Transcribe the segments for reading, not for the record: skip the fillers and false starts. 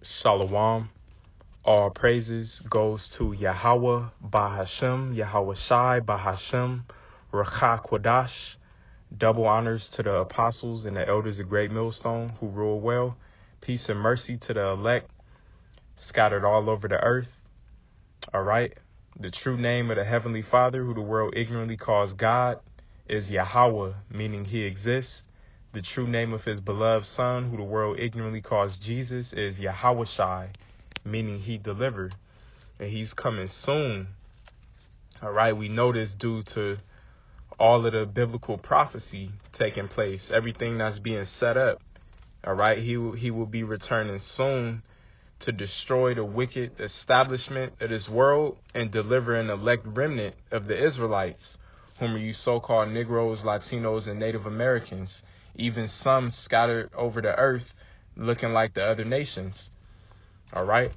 Shalom. All praises goes to Yahweh Bahashem, Yahweh Shai Bahashem, Rakha Kwadash. Double honors to the apostles and the elders of Great Millstone who rule well. Peace and mercy to the elect scattered all over the earth. All right. The true name of the Heavenly Father, who the world ignorantly calls God, is Yahweh, meaning he exists. The true name of his beloved Son, who the world ignorantly calls Jesus, is Yahweh Shai, meaning he delivered. And he's coming soon. All right, we know this due to all of the biblical prophecy taking place, everything that's being set up. All right, he will be returning soon to destroy the wicked establishment of this world and deliver an elect remnant of the Israelites, whom are you so-called Negroes, Latinos, and Native Americans, even some scattered over the earth looking like the other nations. All right.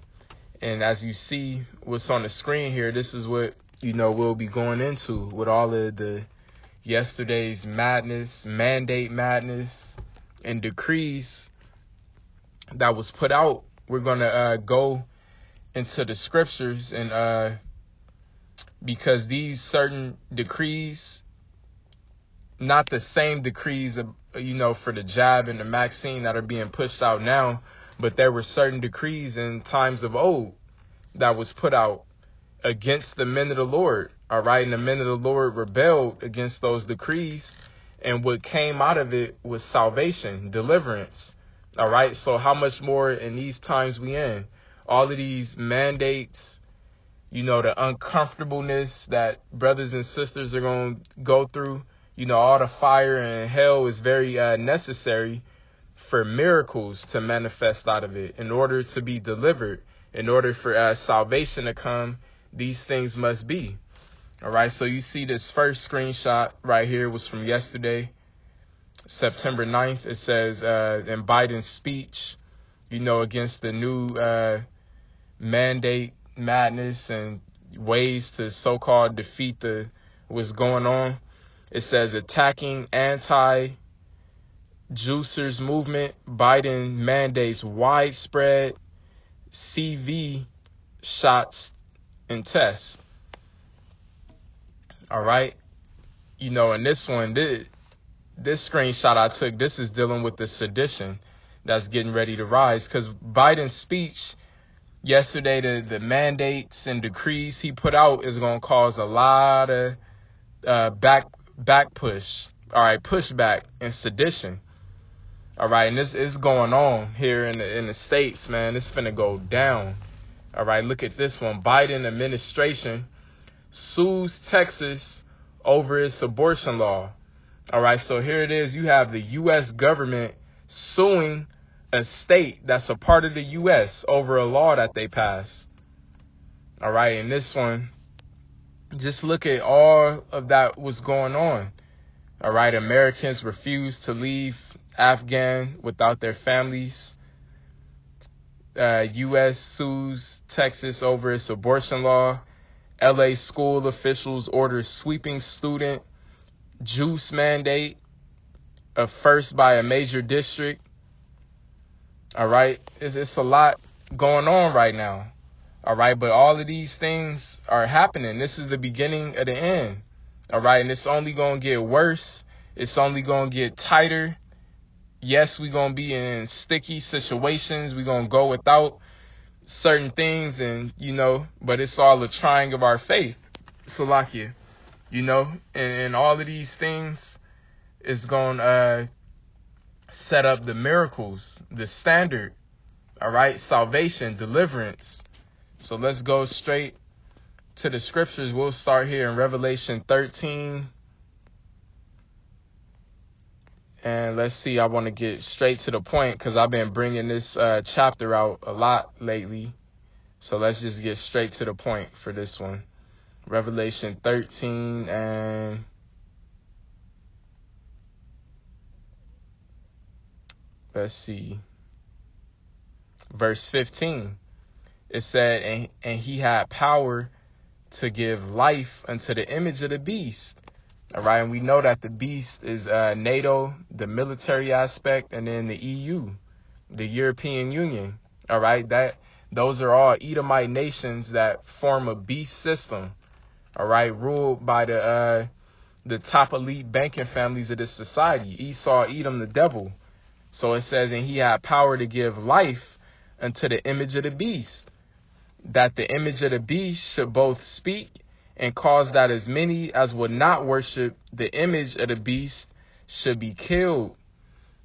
And as you see what's on the screen here, this is what, we'll be going into with all of the yesterday's madness, mandate madness, and decrees that was put out. We're going to go into the scriptures and because these certain decrees, not the same decrees, for the jab and the vaccine that are being pushed out now, but there were certain decrees in times of old that was put out against the men of the Lord. All right. And the men of the Lord rebelled against those decrees. And what came out of it was salvation, deliverance. All right. So how much more in these times we in? All of these mandates, the uncomfortableness that brothers and sisters are going to go through, all the fire and hell is very necessary for miracles to manifest out of it. In order to be delivered, in order for salvation to come, these things must be. All right, so you see this first screenshot right here was from yesterday, September 9th. It says in Biden's speech, against the new mandate madness and ways to so-called defeat what's going on. It says attacking anti-juicers movement. Biden mandates widespread CV shots and tests. All right. And this one, this screenshot I took, this is dealing with the sedition that's getting ready to rise. Because Biden's speech yesterday, the mandates and decrees he put out is going to cause a lot of back push. All right, pushback and sedition. All right, and this is going on here in the States, man. It's finna go down. All right, look at this one. Biden administration sues Texas over its abortion law. All right, so here it is. You have the U.S. government suing a state that's a part of the U.S. over a law that they passed. All right, and this one, just look at all of that was going on. All right, Americans refuse to leave Afghan without their families. U.S. sues Texas over its abortion law. L.A. school officials order sweeping student juice mandate, a first by a major district. All right, it's a lot going on right now. All right, but all of these things are happening. This is the beginning of the end. All right, and it's only going to get worse. It's only going to get tighter. Yes, we're going to be in sticky situations. We're going to go without certain things and, but it's all a trying of our faith. Salakia, and all of these things is going to set up the miracles, the standard. All right, salvation, deliverance. So let's go straight to the scriptures. We'll start here in Revelation 13. And let's see, I want to get straight to the point because I've been bringing this chapter out a lot lately. So let's just get straight to the point for this one. Revelation 13 and let's see, verse 15. It said, and he had power to give life unto the image of the beast. All right, and we know that the beast is NATO, the military aspect, and then the EU, the European Union. All right, those are all Edomite nations that form a beast system. All right, ruled by the top elite banking families of this society. Esau, Edom, the devil. So it says, and he had power to give life unto the image of the beast, that the image of the beast should both speak and cause that as many as would not worship the image of the beast should be killed.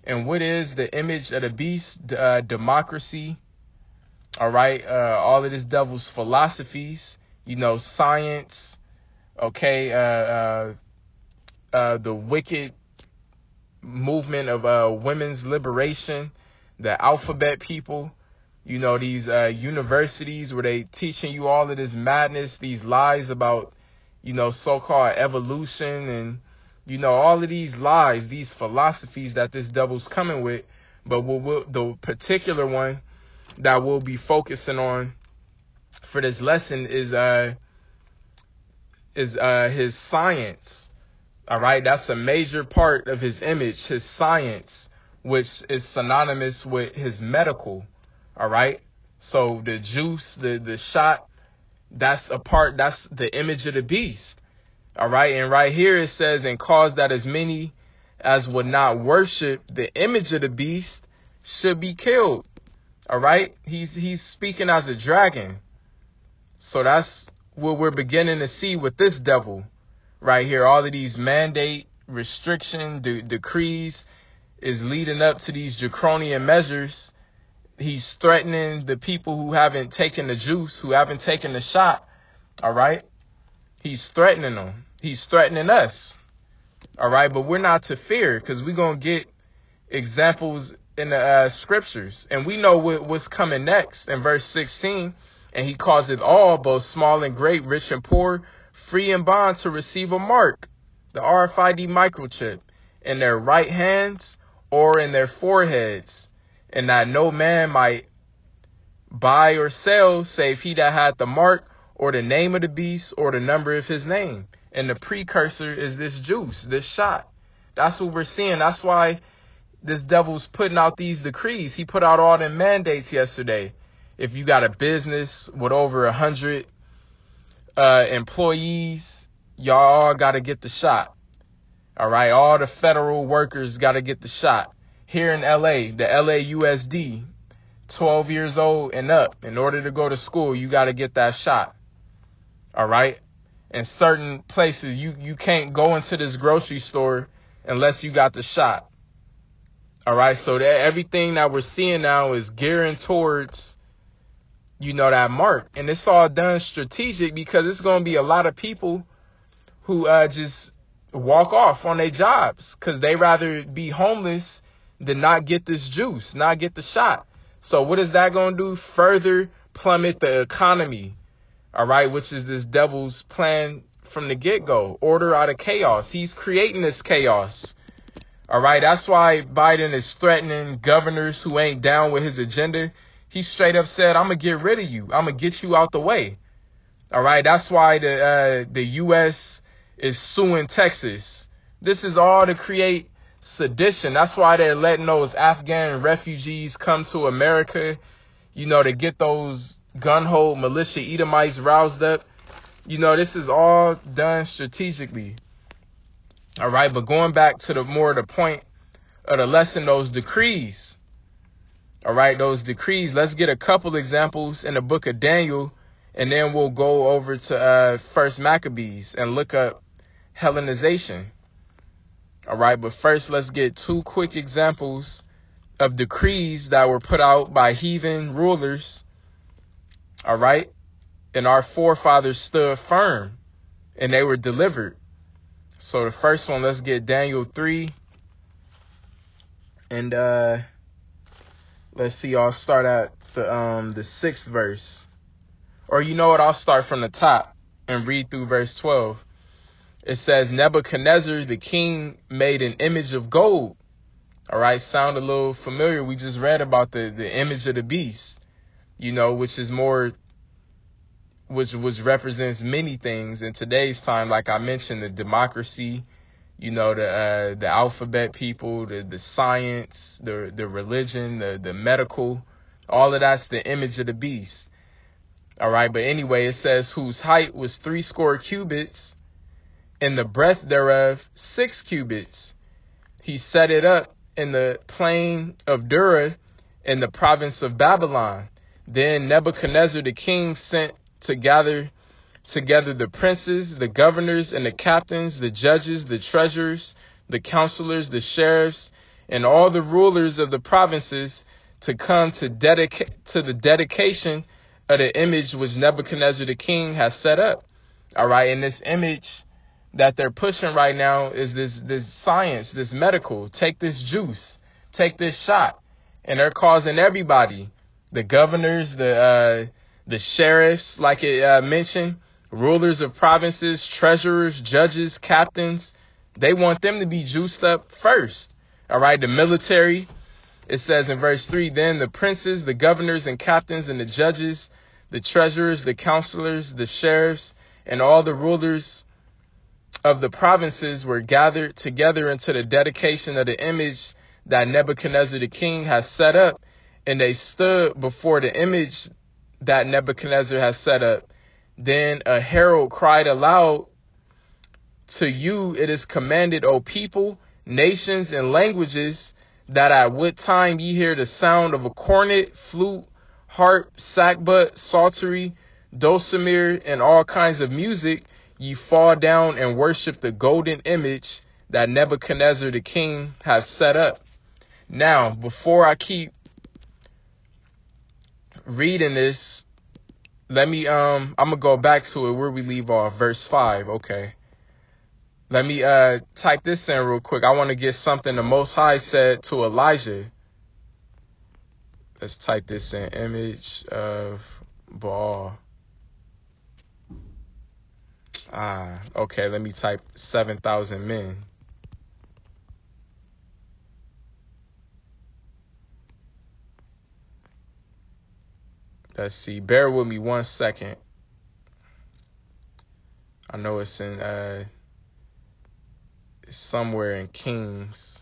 And what is the image of the beast? Democracy. All right. All of this devil's philosophies, science. Okay. The wicked movement of women's liberation, the alphabet people. These universities where they teaching you all of this madness, these lies about, so-called evolution and, all of these lies, these philosophies that this devil's coming with. But the particular one that we'll be focusing on for this lesson is his science. All right, that's a major part of his image, his science, which is synonymous with his medical. All right. So the juice, the shot, that's the image of the beast. All right. And right here it says, and cause that as many as would not worship the image of the beast should be killed. All right. He's speaking as a dragon. So that's what we're beginning to see with this devil right here. All of these mandate, restriction, decrees is leading up to these draconian measures. He's threatening the people who haven't taken the juice, who haven't taken the shot. All right. He's threatening them. He's threatening us. All right. But we're not to fear, because we're going to get examples in the scriptures. And we know what's coming next in verse 16. And he causeth all, both small and great, rich and poor, free and bond, to receive a mark, the RFID microchip, in their right hands or in their foreheads, and that no man might buy or sell save he that had the mark or the name of the beast or the number of his name. And the precursor is this juice, this shot. That's what we're seeing. That's why this devil's putting out these decrees. He put out all them mandates yesterday. If you got a business with over 100 employees, y'all got to get the shot. All right. All the federal workers got to get the shot. Here in LA, the LAUSD, 12 years old and up, in order to go to school, you got to get that shot. All right. In certain places, you can't go into this grocery store unless you got the shot. All right. So everything that we're seeing now is gearing towards, that mark. And it's all done strategic, because it's going to be a lot of people who just walk off on their jobs because they rather be homeless than not get this juice, not get the shot. So what is that going to do? Further plummet the economy. All right, which is this devil's plan from the get-go. Order out of chaos. He's creating this chaos. All right, that's why Biden is threatening governors who ain't down with his agenda. He straight up said, I'm going to get rid of you. I'm going to get you out the way. All right, that's why the U.S. is suing Texas. This is all to create sedition. That's why they're letting those Afghan refugees come to America, to get those gun-ho militia Edomites roused up. This is all done strategically. All right, but going back to the point of the lesson, those decrees. All right, those decrees. Let's get a couple examples in the book of Daniel, and then we'll go over to First Maccabees and look up Hellenization. All right, but first let's get two quick examples of decrees that were put out by heathen rulers. All right, and our forefathers stood firm and they were delivered. So the first one, let's get Daniel 3. And let's see, I'll start at the 6th verse. Or you know what, I'll start from the top and read through verse 12. It says, Nebuchadnezzar the king made an image of gold. All right, sound a little familiar. We just read about the image of the beast, which is more, which represents many things in today's time. Like I mentioned, the democracy, the alphabet people, the science, the religion, the medical, All of that's the image of the beast. All right, but anyway, it says whose height was 60 cubits, and the breadth thereof 6 cubits. He set it up in the plain of Dura in the province of Babylon. Then Nebuchadnezzar the king sent to gather together the princes, the governors, and the captains, the judges, the treasurers, the counselors, the sheriffs, and all the rulers of the provinces to come to the dedication of the image which Nebuchadnezzar the king has set up. All right, and this image that they're pushing right now is this science, this medical. Take this juice, take this shot, and they're causing everybody, the governors, the sheriffs, like it mentioned, rulers of provinces, treasurers, judges, captains. They want them to be juiced up first. All right, the military. It says in verse 3, then the princes, the governors and captains and the judges, the treasurers, the counselors, the sheriffs, and all the rulers of the provinces were gathered together into the dedication of the image that Nebuchadnezzar the king has set up. And they stood before the image that Nebuchadnezzar has set up. Then a herald cried aloud, to you it is commanded, O people, nations, and languages, that at what time ye hear the sound of a cornet, flute, harp, sackbut, psaltery, dulcimer, and all kinds of music, ye fall down and worship the golden image that Nebuchadnezzar the king hath set up. Now, before I keep reading this, let me I'm gonna go back to it where we leave off, verse 5. Okay. Let me type this in real quick. I want to get something the Most High said to Elijah. Let's type this in, image of Baal. Okay, let me type 7,000 men. Let's see. Bear with me 1 second. I know it's in somewhere in Kings.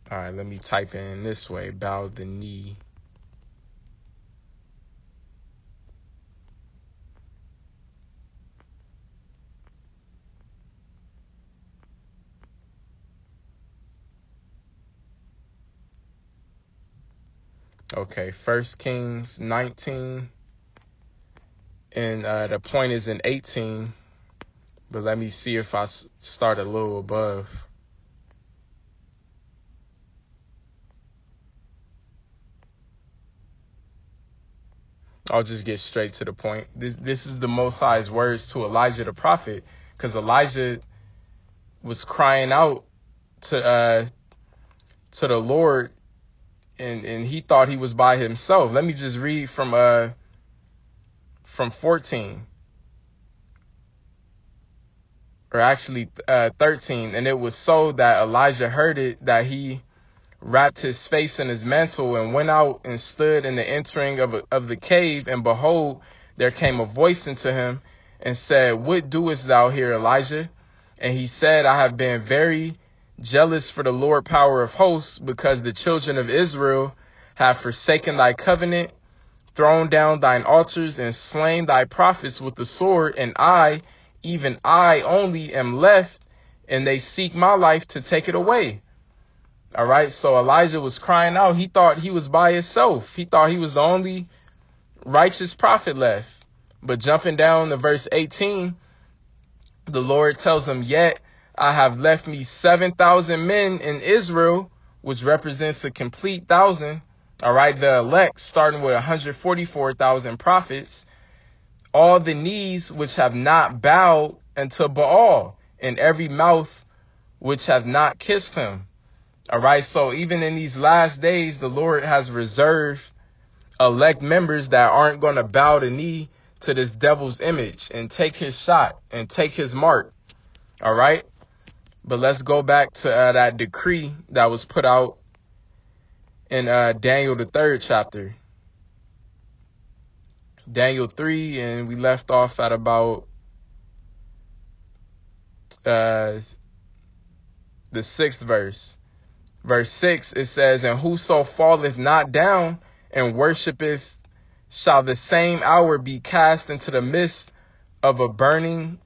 All right, let me type in this way. Bow the knee. Okay, 1 Kings 19, and the point is in 18, but let me see if I start a little above. I'll just get straight to the point. This is the Most High's words to Elijah the prophet, because Elijah was crying out to the Lord, and he thought he was by himself. Let me just read from 14, or actually 13. And it was so that Elijah heard it, that he wrapped his face in his mantle and went out and stood in the entering of the cave. And behold, there came a voice into him and said, what doest thou here, Elijah? And he said, I have been very jealous for the Lord power of hosts, because the children of Israel have forsaken thy covenant, thrown down thine altars, and slain thy prophets with the sword. And I, even I only, am left, and they seek my life to take it away. All right, so Elijah was crying out. He thought he was by himself. He thought he was the only righteous prophet left. But jumping down to verse 18, the Lord tells him, yet I have left me 7,000 men in Israel, which represents a complete 1,000. All right, the elect, starting with 144,000 prophets, all the knees which have not bowed unto Baal, and every mouth which have not kissed him. All right, so even in these last days, the Lord has reserved elect members that aren't going to bow the knee to this devil's image and take his shot and take his mark. All right. But let's go back to that decree that was put out in Daniel, the 3rd chapter. Daniel 3, and we left off at about the 6th verse. Verse 6, it says, and whoso falleth not down and worshipeth shall the same hour be cast into the midst of a burning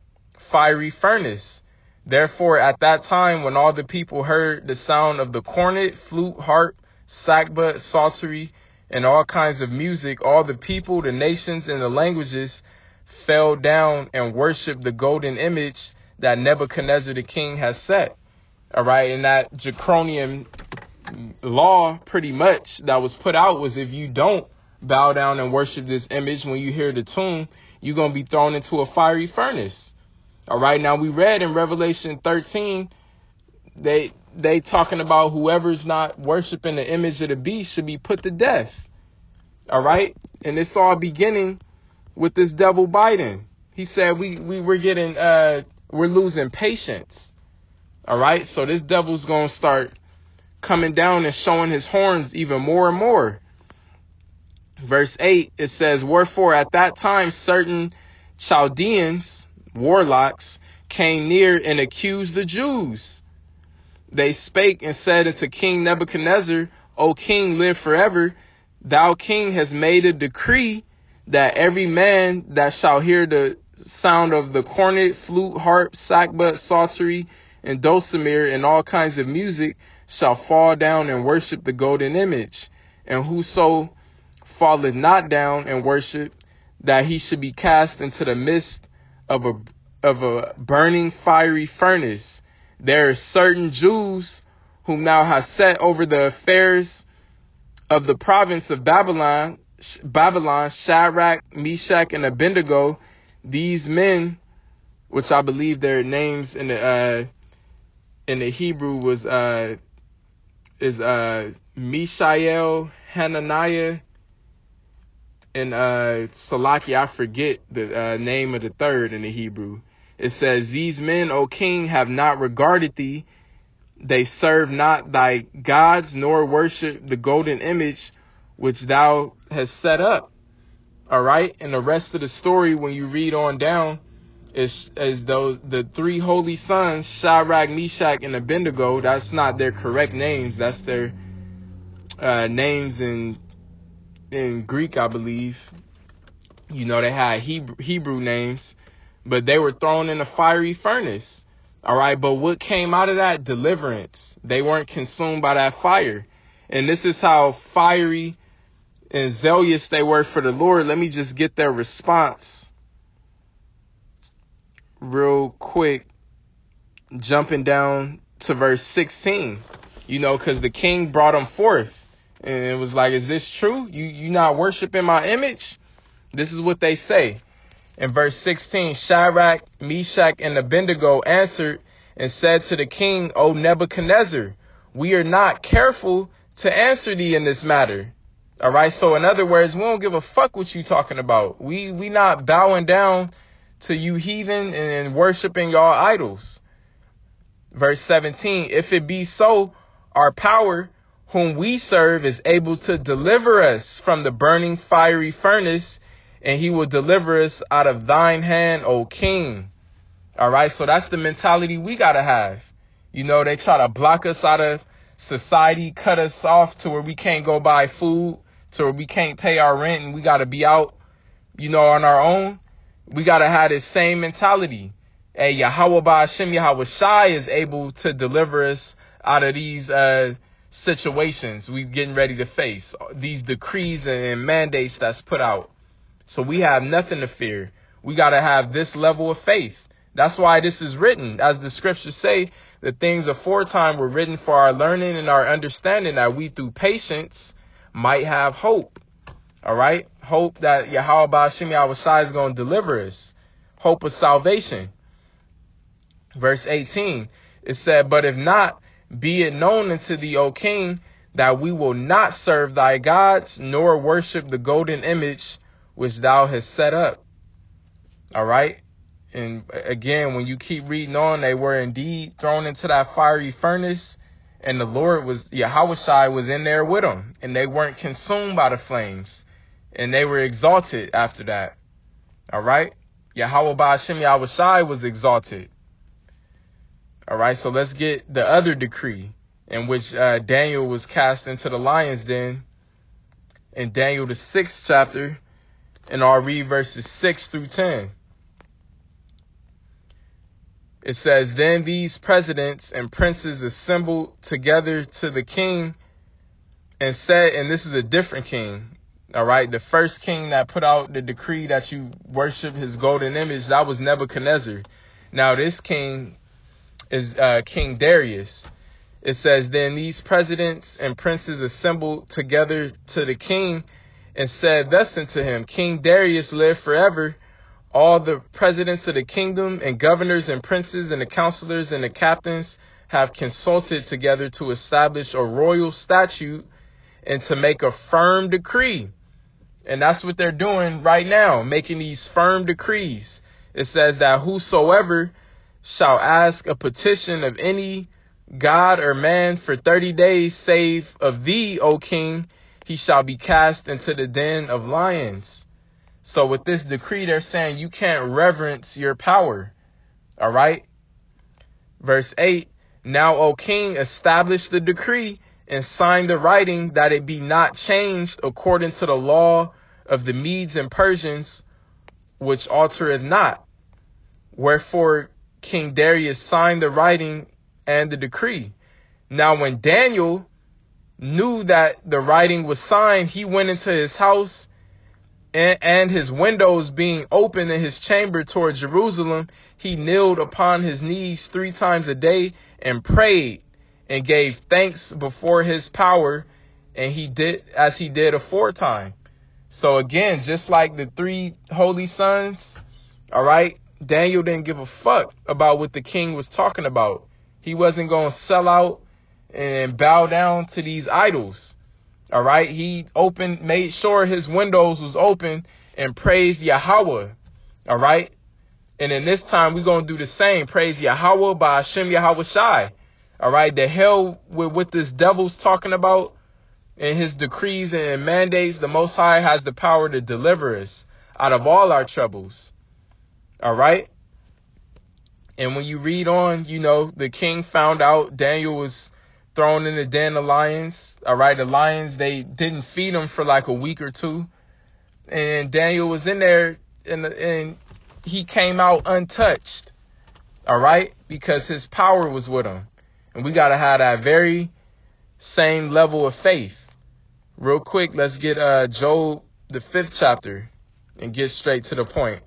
fiery furnace. Therefore, at that time, when all the people heard the sound of the cornet, flute, harp, sackbut, psaltery, and all kinds of music, all the people, the nations, and the languages fell down and worshiped the golden image that Nebuchadnezzar the king has set. All right, and that draconian law pretty much that was put out was if you don't bow down and worship this image when you hear the tune, you're going to be thrown into a fiery furnace. All right, now we read in Revelation 13, they talking about whoever's not worshiping the image of the beast should be put to death. All right, and it's all beginning with this devil Biden. He said we're losing patience. All right, so this devil's going to start coming down and showing his horns even more and more. Verse 8, it says, wherefore at that time certain Chaldeans, warlocks, came near and accused the Jews. They spake and said unto King Nebuchadnezzar, O king, live forever. Thou, king, hast made a decree that every man that shall hear the sound of the cornet, flute, harp, sackbut, psaltery, and dulcimer, and all kinds of music, shall fall down and worship the golden image. And whoso falleth not down and worship, that he should be cast into the midst of a burning fiery furnace. There are certain Jews whom thou hast set over the affairs of the province of Babylon, Shadrach, Meshach, and Abednego. These men, which I believe their names in the Hebrew is Mishael, Hananiah, and Salaki. I forget the name of the third in the Hebrew. It says, these men, O king, have not regarded thee. They serve not thy gods, nor worship the golden image which thou hast set up. All right. And the rest of the story, when you read on down, is the three holy sons, Shadrach, Meshach, and Abednego. That's not their correct names. That's their names in Greek, I believe. You know, they had Hebrew names, but they were thrown in a fiery furnace. All right. But what came out of that? Deliverance. They weren't consumed by that fire. And this is how fiery and zealous they were for the Lord. Let me just get their response real quick, jumping down to verse 16, you know, because the king brought them forth. And it was like, is this true? You not worshiping my image? This is what they say. In verse 16, Shadrach, Meshach, and Abednego answered and said to the king, O Nebuchadnezzar, we are not careful to answer thee in this matter. All right. So in other words, we don't give a fuck what you talking about. We not bowing down to you heathen and worshiping y'all idols. Verse 17, if it be so, our power whom we serve is able to deliver us from the burning fiery furnace, and he will deliver us out of thine hand, O king. All right. So that's the mentality we got to have. You know, they try to block us out of society, cut us off to where we can't go buy food, to where we can't pay our rent, and we got to be out, you know, on our own. We got to have this same mentality. Hey, Yahweh Ba'ashem, Yahweh Shai is able to deliver us out of these situations we getting ready to face, these decrees and mandates that's put out. So we have nothing to fear. We got to have this level of faith. That's why this is written. As the scriptures say, the things aforetime were written for our learning and our understanding, that we through patience might have hope. All right. Hope that Yahweh Ba'ashem Yahweh Shai is going to deliver us. Hope of salvation. Verse 18, it said, but if not, be it known unto thee, O king, that we will not serve thy gods, nor worship the golden image which thou hast set up. All right. And again, when you keep reading on, they were indeed thrown into that fiery furnace, and the Lord was, Yahweh Shai was in there with them, and they weren't consumed by the flames, and they were exalted after that. All right. Yahweh Ba'ashem Yahweh Shai was exalted. All right, so let's get the other decree in which Daniel was cast into the lion's den in Daniel, the 6th chapter, and I'll read verses 6 through 10. It says, Then these presidents and princes assembled together to the king and said, and this is a different king, all right? The first king that put out the decree that you worship his golden image, that was Nebuchadnezzar. Now this king is King Darius. It says, Then these presidents and princes assembled together to the king and said thus unto him, King Darius live forever. All the presidents of the kingdom and governors and princes and the counselors and the captains have consulted together to establish a royal statute and to make a firm decree. And that's what they're doing right now, making these firm decrees. It says that whosoever shall ask a petition of any God or man for 30 days, save of thee, O king, he shall be cast into the den of lions. So with this decree, they're saying you can't reverence your power. All right. Verse 8. Now, O king, establish the decree and sign the writing that it be not changed according to the law of the Medes and Persians, which altereth not. Wherefore King Darius signed the writing and the decree. Now, when Daniel knew that the writing was signed, he went into his house, and his windows being open in his chamber toward Jerusalem, he kneeled upon his knees 3 times a day and prayed and gave thanks before his power, and he did as he did aforetime. So again, just like the 3 holy sons, all right, Daniel didn't give a fuck about what the king was talking about. He wasn't going to sell out and bow down to these idols. All right. He made sure his windows was open and praised Yahweh. All right. And in this time, we're going to do the same. Praise Yahweh by Hashem Yahweh Shai. All right. The hell with what this devil's talking about and his decrees and mandates, the Most High has the power to deliver us out of all our troubles. All right. And when you read on, you know, the king found out Daniel was thrown in the den of lions. All right. The lions, they didn't feed him for like a week or 2. And Daniel was in there and he came out untouched. All right. Because his power was with him. And we got to have that very same level of faith. Real quick, let's get Job, the 5th chapter, and get straight to the point.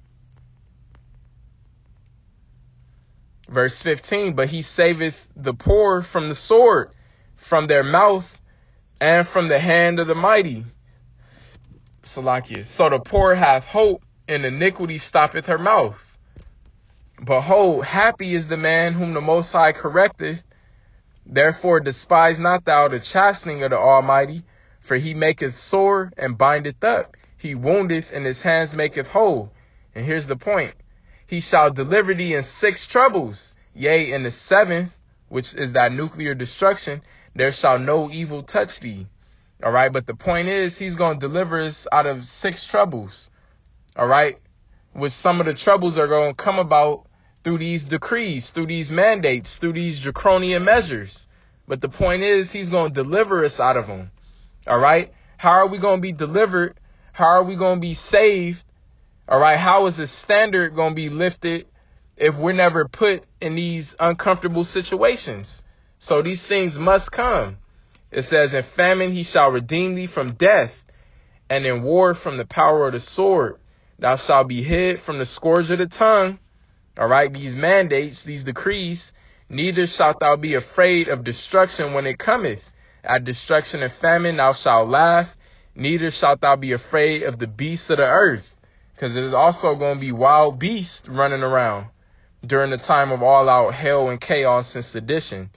Verse 15, but he saveth the poor from the sword, from their mouth, and from the hand of the mighty. Salakia. So the poor hath hope, and iniquity stoppeth her mouth. Behold, happy is the man whom the Most High correcteth. Therefore despise not thou the chastening of the Almighty, for he maketh sore and bindeth up. He woundeth, and his hands maketh whole. And here's the point. He shall deliver thee in 6 troubles. Yea, in the 7th, which is that nuclear destruction, there shall no evil touch thee. All right. But the point is, he's going to deliver us out of 6 troubles. All right. Which some of the troubles are going to come about through these decrees, through these mandates, through these draconian measures. But the point is, he's going to deliver us out of them. All right. How are we going to be delivered? How are we going to be saved? All right, how is the standard going to be lifted if we're never put in these uncomfortable situations? So these things must come. It says, in famine he shall redeem thee from death, and in war from the power of the sword. Thou shalt be hid from the scourge of the tongue. All right, these mandates, these decrees, neither shalt thou be afraid of destruction when it cometh. At destruction and famine thou shalt laugh, neither shalt thou be afraid of the beasts of the earth. Because it is also going to be wild beasts running around during the time of all out hell and chaos and sedition.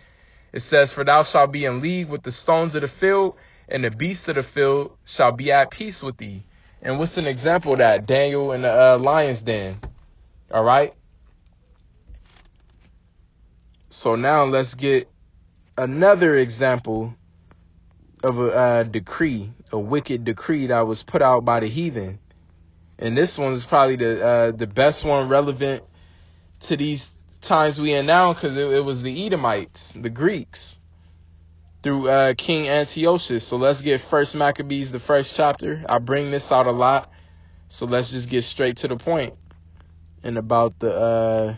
It says, for thou shalt be in league with the stones of the field, and the beasts of the field shall be at peace with thee. And what's an example of that? Daniel in the lion's den. All right. So now let's get another example of a decree, a wicked decree that was put out by the heathen. And this one is probably the best one relevant to these times we in now because it was the Edomites, the Greeks, through King Antiochus. So let's get First Maccabees, the first chapter. I bring this out a lot, so let's just get straight to the point. And about the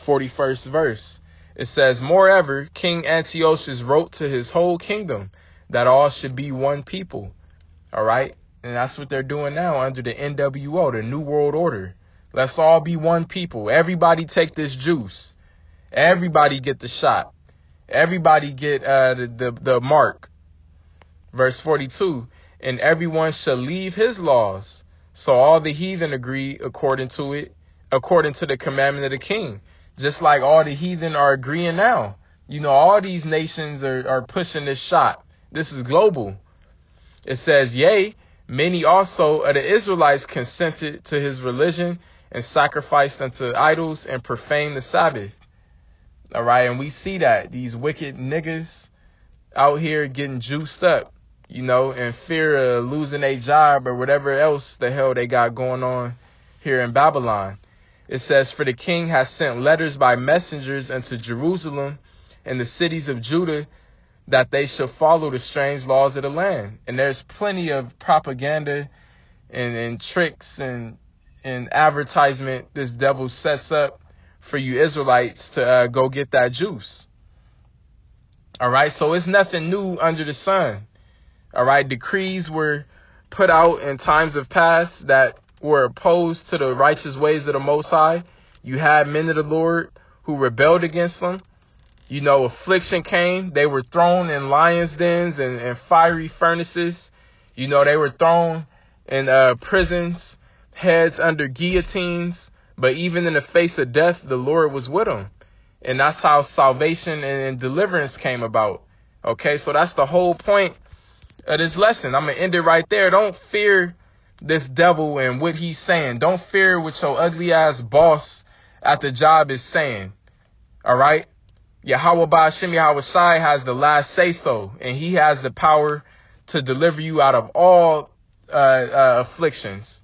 41st verse, it says, "Moreover, King Antiochus wrote to his whole kingdom that all should be one people." All right, and that's what they're doing now under the NWO, the New World Order. Let's all be one people. Everybody take this juice. Everybody get the shot. Everybody get the mark. Verse 42, "And everyone shall leave his laws." So all the heathen agree according to it, according to the commandment of the king. Just like all the heathen are agreeing now. You know, all these nations are pushing this shot. This is global. It says, "Yea, many also of the Israelites consented to his religion and sacrificed unto idols and profaned the Sabbath." All right, and we see that these wicked niggas out here getting juiced up, you know, in fear of losing a job or whatever else the hell they got going on here in Babylon. It says, "For the king has sent letters by messengers unto Jerusalem and the cities of Judah that they shall follow the strange laws of the land." And there's plenty of propaganda and tricks and advertisement this devil sets up for you Israelites to go get that juice. All right, so it's nothing new under the sun. All right, decrees were put out in times of past that were opposed to the righteous ways of the Most High. You had men of the Lord who rebelled against them. You know, affliction came. They were thrown in lions' dens and fiery furnaces. You know, they were thrown in prisons, heads under guillotines. But even in the face of death, the Lord was with them. And that's how salvation and deliverance came about. Okay, so that's the whole point of this lesson. I'm going to end it right there. Don't fear this devil and what he's saying. Don't fear what your ugly ass boss at the job is saying. All right? Yahweh Ba'ashem Yahweh Shai has the last say so. And he has the power to deliver you out of all afflictions.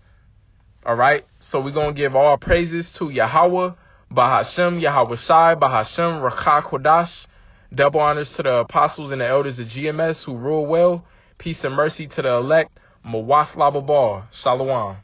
All right, so we're going to give all praises to Yahweh, Bahashem, Yahweh Shai, Bahashem, Rakha Kodash. Double honors to the apostles and the elders of GMS who rule well. Peace and mercy to the elect. Mawaf Lababal. Shalom.